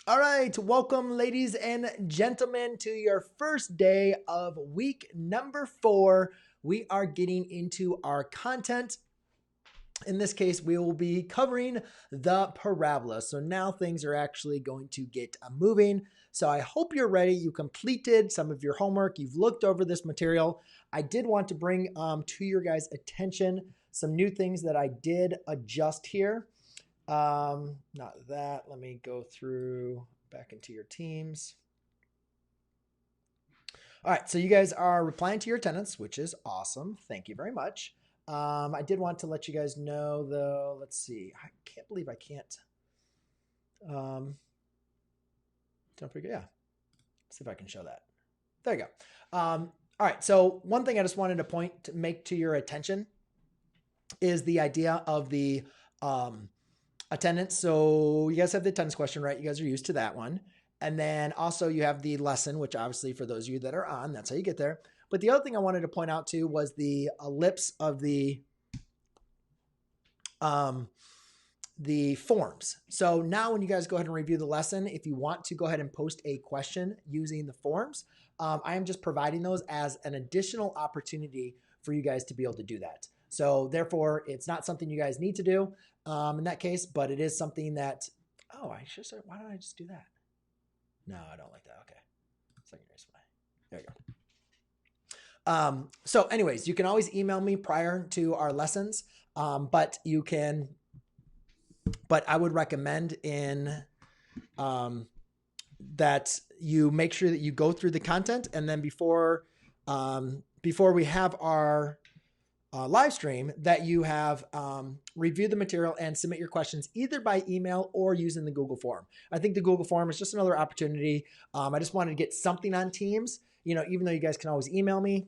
All right, welcome, ladies and gentlemen, to your first day of week number 4. We are getting into our content. In this case, we will be covering the parabola. So now things are actually going to get moving. So I hope you're ready. You completed some of your homework. You've looked over this material. I did want to bring to your guys' attention some new things that I did adjust here. Not that. Let me go through back into your teams. All right, so you guys are replying to your attendance, which is awesome. Thank you very much. I did want to let you guys know, though. Let's see. I can't believe I can't. Don't forget. Yeah. Let's see if I can show that. There you go. All right. So one thing I just wanted to make to your attention is the idea of the attendance. So you guys have the attendance question, right? You guys are used to that one. And then also you have the lesson, which obviously for those of you that are on, that's how you get there. But the other thing I wanted to point out too was the ellipse of the forms. So now when you guys go ahead and review the lesson, if you want to go ahead and post a question using the forms, I am just providing those as an additional opportunity for you guys to be able to do that. So therefore, it's not something you guys need to do in that case, but it is something that, oh, I should say, why don't I just do that? No, I don't like that. Okay. Secondary display. There you go. So anyways, you can always email me prior to our lessons, but I would recommend that you make sure that you go through the content, and then before we have our live stream, that you have reviewed the material and submit your questions either by email or using the Google form. I think the Google form is just another opportunity. I just wanted to get something on Teams, even though you guys can always email me.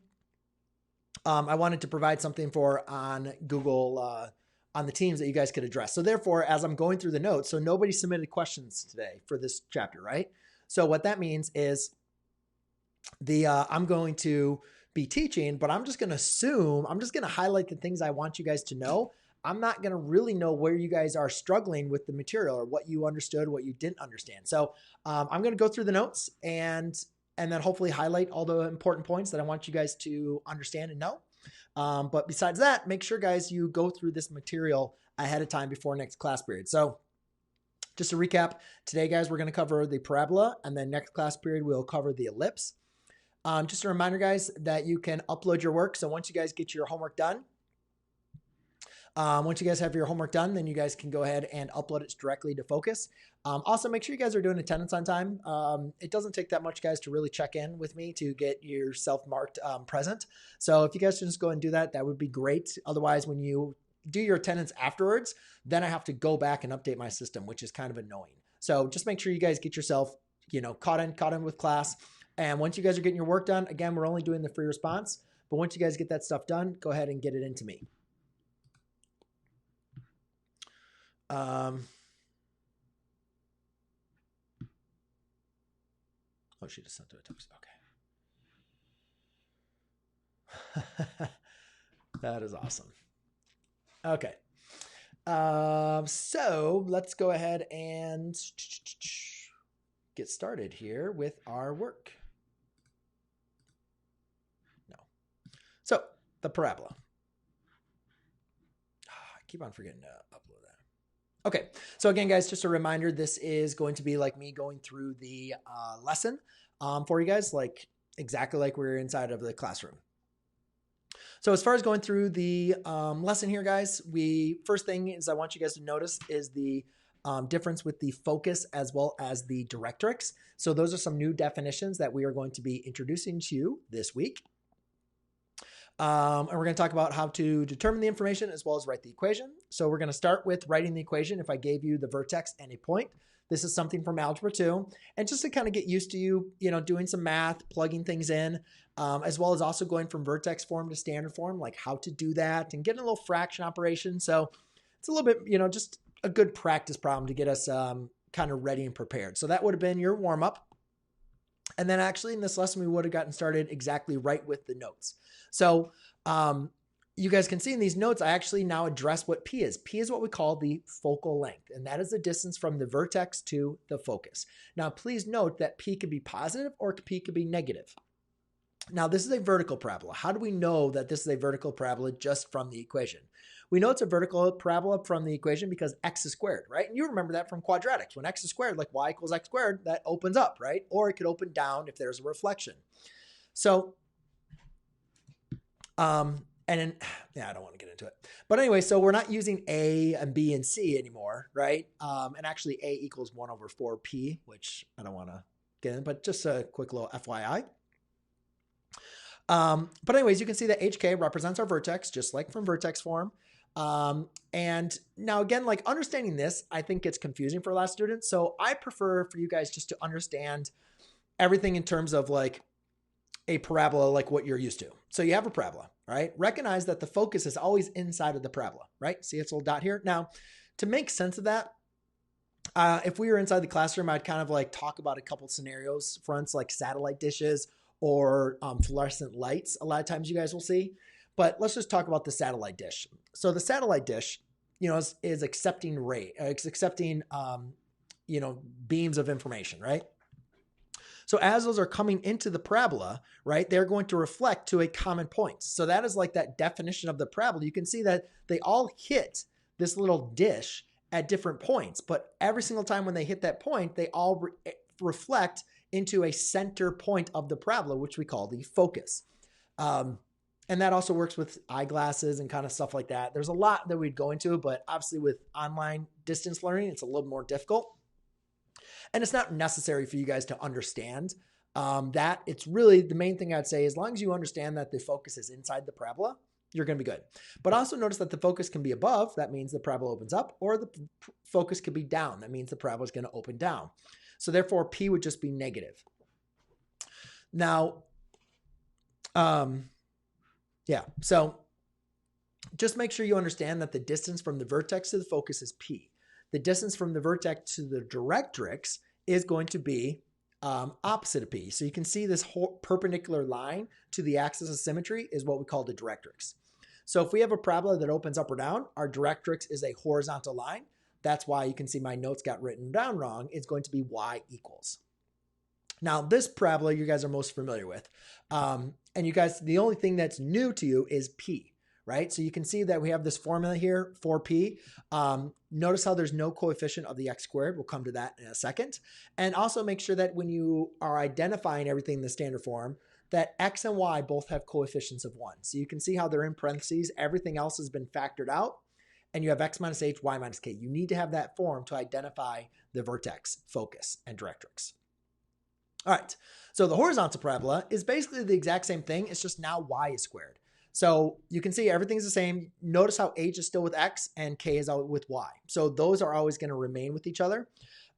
I wanted to provide something on Google, on the Teams that you guys could address. So therefore, as I'm going through the notes, so nobody submitted questions today for this chapter, right? So what that means is I'm going to be teaching, but I'm just going to highlight the things I want you guys to know. I'm not going to really know where you guys are struggling with the material or what you understood, what you didn't understand. So I'm going to go through the notes and then hopefully highlight all the important points that I want you guys to understand and know. But besides that, make sure, guys, you go through this material ahead of time before next class period. So just to recap, today, guys, we're going to cover the parabola, and then next class period, we'll cover the ellipse. Just a reminder, guys, that you can upload your work. So once you guys get your homework done, once you guys have your homework done, then you guys can go ahead and upload it directly to Focus. Also, make sure you guys are doing attendance on time. It doesn't take that much, guys, to really check in with me to get yourself marked present. So if you guys just go and do that, that would be great. Otherwise, when you do your attendance afterwards, then I have to go back and update my system, which is kind of annoying. So just make sure you guys get yourself, caught in with class. And once you guys are getting your work done, again, we're only doing the free response. But once you guys get that stuff done, go ahead and get it into me. Oh, she just sent to a text. Okay. That is awesome. Okay. So let's go ahead and get started here with our work. So the parabola. I keep on forgetting to upload that. Okay, so again, guys, just a reminder, this is going to be like me going through the lesson for you guys, exactly like we're inside of the classroom. So as far as going through the lesson here, guys, first thing is I want you guys to notice is the difference with the focus as well as the directrix. So those are some new definitions that we are going to be introducing to you this week. And we're going to talk about how to determine the information as well as write the equation. So we're going to start with writing the equation. If I gave you the vertex and a point, this is something from Algebra 2. And just to kind of get used to you doing some math, plugging things in, as well as also going from vertex form to standard form, like how to do that and getting a little fraction operation. So it's a little bit, just a good practice problem to get us kind of ready and prepared. So that would have been your warm up. And then actually in this lesson, we would have gotten started exactly right with the notes. So you guys can see in these notes, I actually now address what P is. P is what we call the focal length, and that is the distance from the vertex to the focus. Now, please note that P could be positive or P could be negative. Now, this is a vertical parabola. How do we know that this is a vertical parabola just from the equation? We know it's a vertical parabola from the equation because x is squared, right? And you remember that from quadratics. When x is squared, like y equals x squared, that opens up, right? Or it could open down if there's a reflection. So, and then, yeah, I don't want to get into it. But anyway, so we're not using A and B and C anymore, right? And actually A equals 1 over 4P, which I don't want to get in, but just a quick little FYI. But anyways, you can see that HK represents our vertex, just like from vertex form. And now again, like understanding this, I think gets confusing for a lot of students. So I prefer for you guys just to understand everything in terms of like a parabola, like what you're used to. So you have a parabola, right? Recognize that the focus is always inside of the parabola, right? See its little dot here. Now, to make sense of that, if we were inside the classroom, I'd kind of like talk about a couple scenarios, fronts like satellite dishes or fluorescent lights. A lot of times you guys will see, but let's just talk about the satellite dish. So the satellite dish, you know, is accepting it's accepting, you know, beams of information, right? So as those are coming into the parabola, right, they're going to reflect to a common point. So that is like that definition of the parabola. You can see that they all hit this little dish at different points, but every single time when they hit that point, they all reflect into a center point of the parabola, which we call the focus. And that also works with eyeglasses and kind of stuff like that. There's a lot that we'd go into, but obviously with online distance learning, it's a little more difficult. And it's not necessary for you guys to understand that. It's really the main thing I'd say, as long as you understand that the focus is inside the parabola, you're going to be good. But also notice that the focus can be above. That means the parabola opens up, or the focus could be down. That means the parabola is going to open down. So therefore, P would just be negative. Now, yeah, so just make sure you understand that the distance from the vertex to the focus is P. The distance from the vertex to the directrix is going to be opposite of P. So you can see this whole perpendicular line to the axis of symmetry is what we call the directrix. So if we have a parabola that opens up or down, our directrix is a horizontal line. That's why you can see my notes got written down wrong. It's going to be y equals. Now, this parabola you guys are most familiar with. And you guys, the only thing that's new to you is P, right? So you can see that we have this formula here for P. Notice how there's no coefficient of the x squared. We'll come to that in a second. And also make sure that when you are identifying everything in the standard form, that x and y both have coefficients of 1. So you can see how they're in parentheses. Everything else has been factored out. And you have x minus h, y minus k. You need to have that form to identify the vertex, focus, and directrix. All right, so the horizontal parabola is basically the exact same thing. It's just now y is squared. So you can see everything's the same. Notice how h is still with x and k is out with y. So those are always going to remain with each other.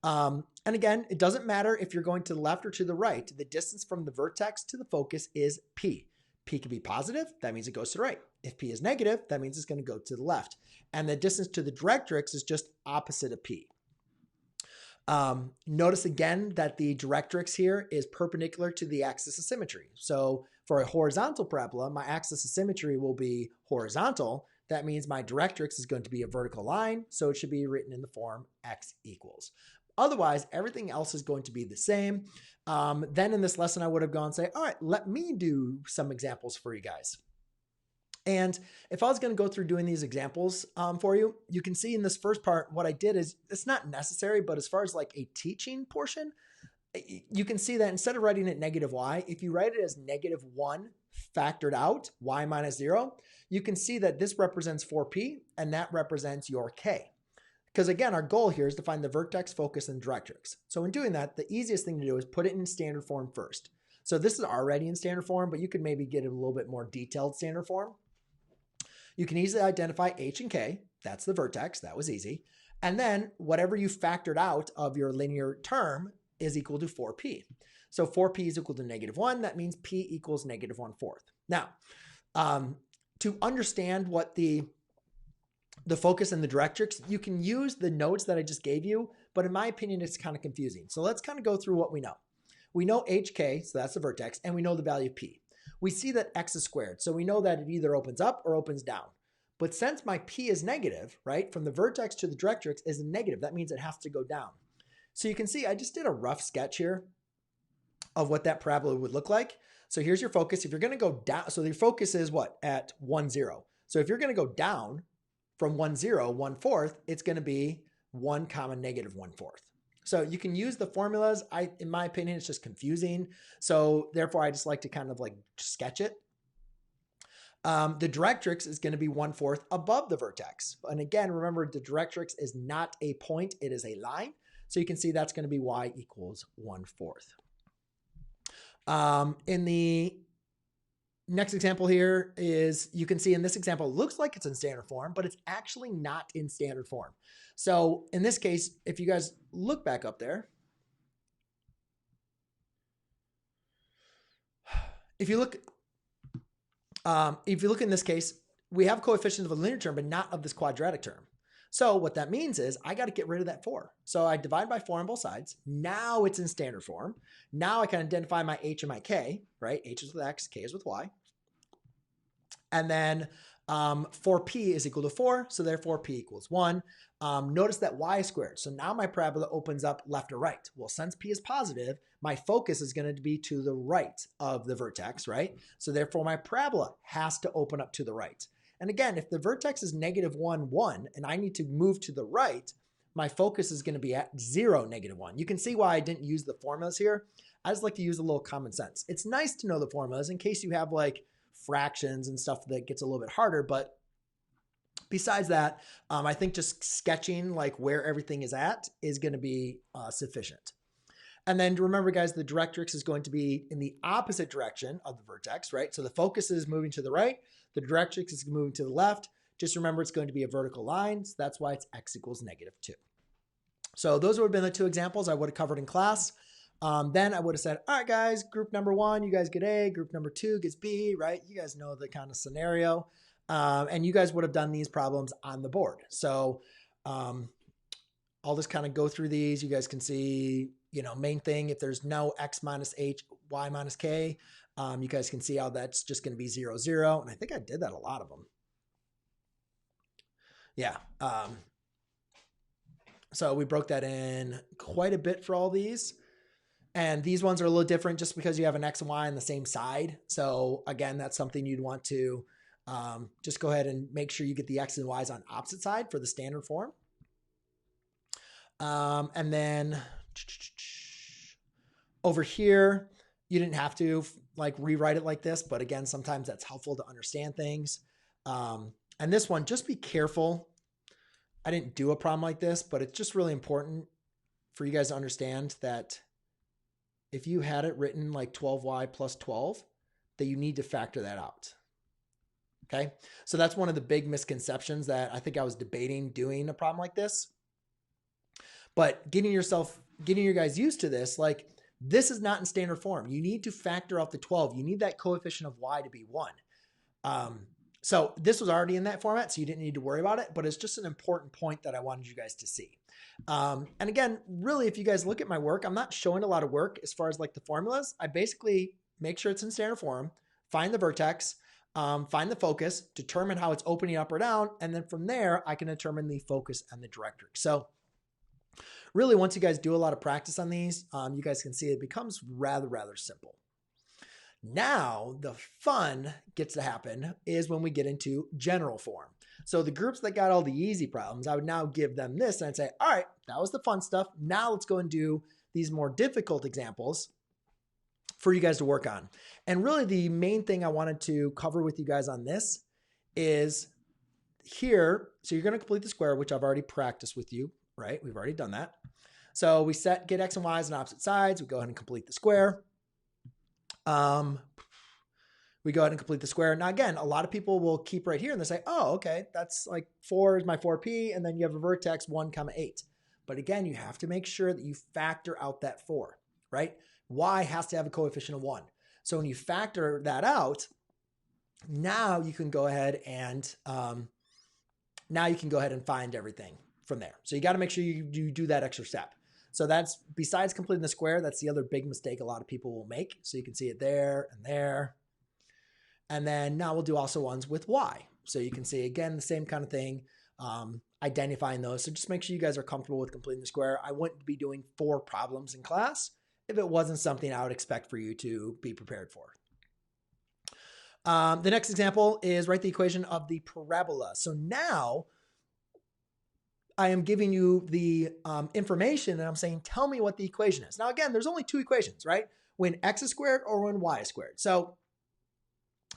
And again, it doesn't matter if you're going to the left or to the right. The distance from the vertex to the focus is P. P can be positive. That means it goes to the right. If P is negative, that means it's going to go to the left. And the distance to the directrix is just opposite of P. Notice again that the directrix here is perpendicular to the axis of symmetry. So for a horizontal parabola, my axis of symmetry will be horizontal. That means my directrix is going to be a vertical line. So it should be written in the form x equals. Otherwise, everything else is going to be the same. Then in this lesson, I would have gone and say, all right, let me do some examples for you guys. And if I was going to go through doing these examples for you, you can see in this first part, what I did is it's not necessary, but as far as like a teaching portion, you can see that instead of writing it negative y, if you write it as -1 factored out, y minus 0, you can see that this represents 4p and that represents your k. Because again, our goal here is to find the vertex, focus, and directrix. So in doing that, the easiest thing to do is put it in standard form first. So this is already in standard form, but you could maybe get a little bit more detailed standard form. You can easily identify h and k. That's the vertex. That was easy. And then whatever you factored out of your linear term is equal to 4p. So 4p is equal to -1. That means p equals -1/4. Now, to understand what the focus and the directrix, you can use the notes that I just gave you, but in my opinion, it's kind of confusing. So let's kind of go through what we know. We know hk, so that's the vertex, and we know the value of p. we see that x is squared. So we know that it either opens up or opens down. But since my p is negative, right, from the vertex to the directrix is negative, that means it has to go down. So you can see I just did a rough sketch here of what that parabola would look like. So here's your focus. If you're going to go down, so your focus is what? At 1, 0. So if you're going to go down from 1, 0, 1/4, it's going to be 1 comma negative 1/4. So you can use the formulas. In my opinion, it's just confusing. So therefore, I just like to kind of like sketch it. The directrix is going to be 1/4 above the vertex. And again, remember the directrix is not a point, it is a line. So you can see that's going to be y equals 1/4. In the next example here is, you can see in this example, it looks like it's in standard form, but it's actually not in standard form. So in this case, if you guys look back up there, if you look in this case, we have coefficients of a linear term, but not of this quadratic term. So what that means is I got to get rid of that 4. So I divide by 4 on both sides. Now it's in standard form. Now I can identify my h and my k, right? H is with x, k is with y. And then 4p is equal to 4, so therefore p equals 1. Notice that y is squared. So now my parabola opens up left or right. Well, since p is positive, my focus is going to be to the right of the vertex, right? So therefore my parabola has to open up to the right. And again, if the vertex is -1, 1, and I need to move to the right, my focus is going to be at 0, -1. You can see why I didn't use the formulas here. I just like to use a little common sense. It's nice to know the formulas in case you have like fractions and stuff that gets a little bit harder. But besides that, I think just sketching like where everything is at is going to be sufficient. And then remember, guys, the directrix is going to be in the opposite direction of the vertex, right? So the focus is moving to the right. The directrix is moving to the left. Just remember it's going to be a vertical line. So that's why it's x equals -2. So those would have been the 2 examples I would have covered in class. Then I would have said, all right, guys, group number 1, you guys get A. Group number 2 gets B, right? You guys know the kind of scenario. And you guys would have done these problems on the board. So I'll just kind of go through these. You guys can see, main thing, if there's no x minus h, y minus k, you guys can see how that's just going to be 0, 0. And I think I did that a lot of them. Yeah. So we broke that in quite a bit for all these. And these ones are a little different just because you have an x and y on the same side. So again, that's something you'd want to just go ahead and make sure you get the x and y's on opposite side for the standard form. And then over here, you didn't have to like rewrite it like this, but again, sometimes that's helpful to understand things. And this one, just be careful. I didn't do a problem like this, but it's just really important for you guys to understand that if you had it written like 12y plus 12, that you need to factor that out. Okay. So that's one of the big misconceptions that I think I was debating doing a problem like this. But getting you guys used to this, like this is not in standard form. You need to factor out the 12. You need that coefficient of y to be 1. So this was already in that format, so you didn't need to worry about it, but it's just an important point that I wanted you guys to see. And again, really, if you guys look at my work, I'm not showing a lot of work as far as like the formulas. I basically make sure it's in standard form, find the vertex, find the focus, determine how it's opening up or down, and then from there, I can determine the focus and the directrix. So really, once you guys do a lot of practice on these, you guys can see it becomes rather simple. Now, the fun gets to happen is when we get into general form. So the groups that got all the easy problems, I would now give them this and I'd say, all right, that was the fun stuff. Now let's go and do these more difficult examples for you guys to work on. And really the main thing I wanted to cover with you guys on this is here. So you're going to complete the square, which I've already practiced with you, right? We've already done that. So we get x and y's on opposite sides. We go ahead and complete the square. We go ahead and complete the square. Now, again, a lot of people will keep right here and they say, oh, okay, that's like 4 is my 4p. And then you have a vertex 1, 8. But again, you have to make sure that you factor out that 4, right? Y has to have a coefficient of 1. So when you factor that out, now you can go ahead and, find everything from there. So you got to make sure you do that extra step. So that's, besides completing the square, that's the other big mistake a lot of people will make. So you can see it there and there. And then now we'll do also ones with y. So you can see, again, the same kind of thing, identifying those. So just make sure you guys are comfortable with completing the square. I wouldn't be doing 4 problems in class if it wasn't something I would expect for you to be prepared for. The next example is write the equation of the parabola. So now I am giving you the information and I'm saying, tell me what the equation is. Now, again, there's only 2 equations, right? When x is squared or when y is squared. So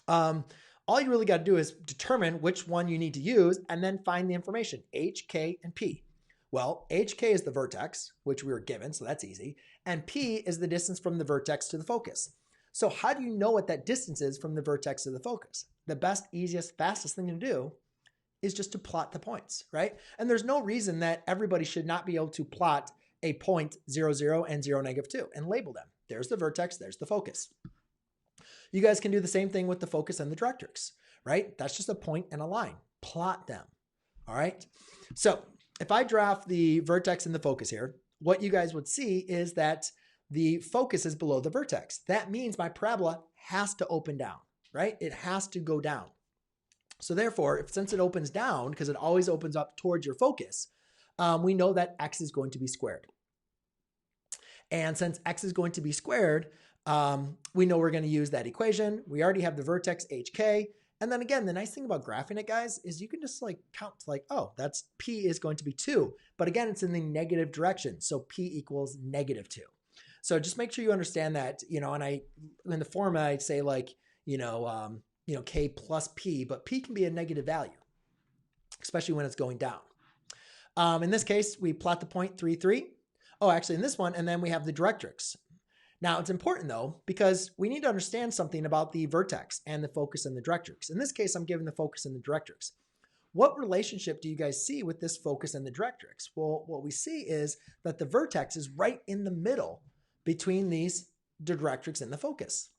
all you really got to do is determine which one you need to use and then find the information, h, k, and p. Well, hk is the vertex, which we were given, so that's easy. And p is the distance from the vertex to the focus. So how do you know what that distance is from the vertex to the focus? The best, easiest, fastest thing to do is just to plot the points, right? And there's no reason that everybody should not be able to plot a point 0, 0, and 0, -2 and label them. There's the vertex, there's the focus. You guys can do the same thing with the focus and the directrix, right? That's just a point and a line. Plot them, all right? So if I draft the vertex and the focus here, what you guys would see is that the focus is below the vertex. That means my parabola has to open down, right? It has to go down. So therefore, since it opens down, because it always opens up towards your focus, we know that x is going to be squared. And since x is going to be squared, we know we're going to use that equation. We already have the vertex hk. And then again, the nice thing about graphing it, guys, is you can just like count like, oh, that's p is going to be 2. But again, it's in the negative direction. So p equals -2. So just make sure you understand that, and in the formula, I'd say like, k plus p, but p can be a negative value, especially when it's going down. In this case, we plot the point 3, 3. Oh, actually in this one, and then we have the directrix. Now it's important though, because we need to understand something about the vertex and the focus and the directrix. In this case, I'm giving the focus and the directrix. What relationship do you guys see with this focus and the directrix? Well, what we see is that the vertex is right in the middle between the directrix and the focus,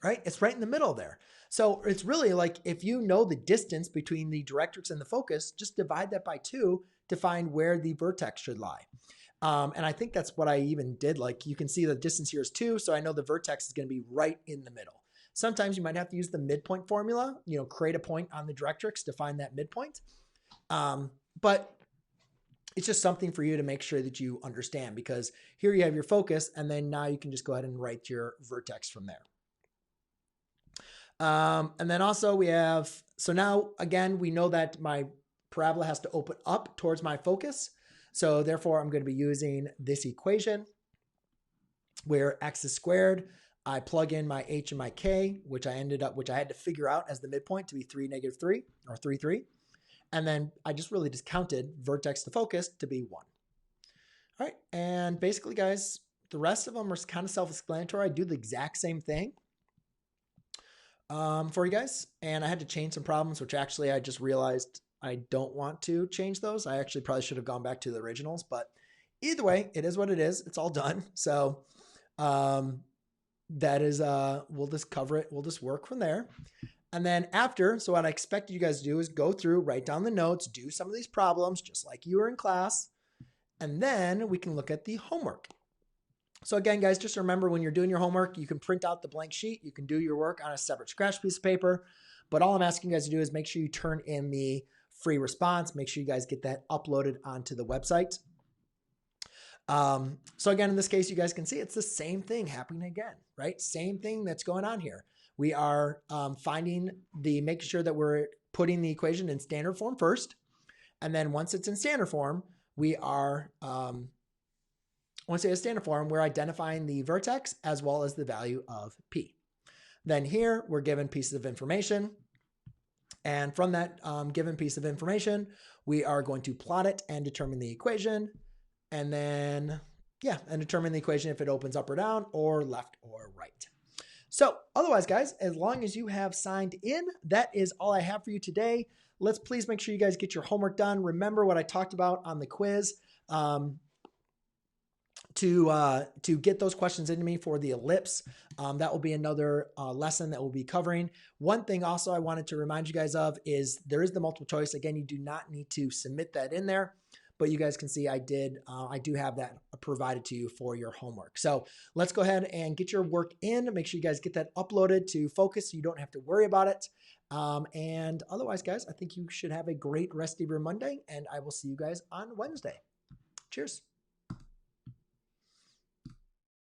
right? It's right in the middle there. So it's really like if you know the distance between the directrix and the focus, just divide that by 2 to find where the vertex should lie. And I think that's what I even did. Like you can see the distance here is 2. So I know the vertex is going to be right in the middle. Sometimes you might have to use the midpoint formula, create a point on the directrix to find that midpoint. But it's just something for you to make sure that you understand, because here you have your focus and then now you can just go ahead and write your vertex from there. And then also we have, so now again, we know that my parabola has to open up towards my focus. So therefore I'm going to be using this equation where x is squared. I plug in my h and my k, which I had to figure out as the midpoint to be 3, -3 or 3, 3. And then I just really counted vertex to focus to be 1. All right. And basically guys, the rest of them are kind of self-explanatory. I do the exact same thing for you guys. And I had to change some problems, which actually I just realized I don't want to change those. I actually probably should have gone back to the originals, but either way, it is what it is. It's all done. So that is, we'll just cover it. We'll just work from there. And then after, so what I expected you guys to do is go through, write down the notes, do some of these problems just like you were in class, and then we can look at the homework. So again, guys, just remember when you're doing your homework, you can print out the blank sheet. You can do your work on a separate scratch piece of paper. But all I'm asking you guys to do is make sure you turn in the free response. Make sure you guys get that uploaded onto the website. So again, in this case, you guys can see it's the same thing happening again, right? Same thing that's going on here. We are making sure that we're putting the equation in standard form first. And then once it's in standard form, we are, once it has standard form, we're identifying the vertex as well as the value of P. Then here we're given pieces of information. And from that given piece of information, we are going to plot it and determine the equation. And then, and determine the equation if it opens up or down or left or right. So otherwise, guys, as long as you have signed in, that is all I have for you today. Let's please make sure you guys get your homework done. Remember what I talked about on the quiz to get those questions into me for the ellipse. That will be another lesson that we'll be covering. One thing also I wanted to remind you guys of is there is the multiple choice. Again, you do not need to submit that in there, but you guys can see I do have that provided to you for your homework. So let's go ahead and get your work in. Make sure you guys get that uploaded to Focus so you don't have to worry about it. And otherwise, guys, I think you should have a great rest of your Monday, and I will see you guys on Wednesday. Cheers.